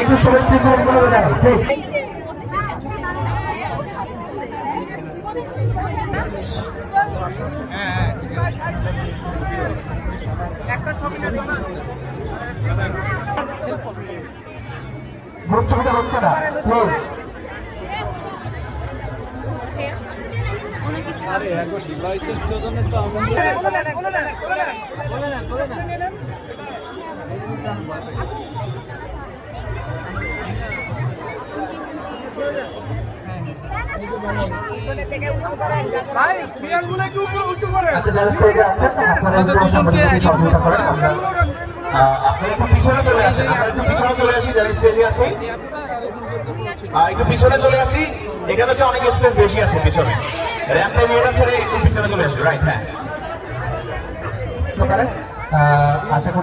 একটু সবাই শৃঙ্খলাভাবে দাঁড়ান প্লিজ। গ্রুপ ছবিটা হচ্ছে না প্লিজ। আরে এখন ডিভাইসের জন্য তো আমরা আচ্ছা যারা স্টেজে আছেন আপনারা একটু সহযোগিতা করেন। আমরা আপনারা একটু পিছনে চলে আসেন, আমরা একটু পিছনে চলে আসি যারা স্টেজে আছে, একটু পিছনে চলে আসি। এখানে হচ্ছে অনেক স্পেস বেশি আছে পিছনে, র্যাম্পের ভিউটা ছেড়ে একটু পিছনে চলে আসি। রাইট, হ্যাঁ আশা করি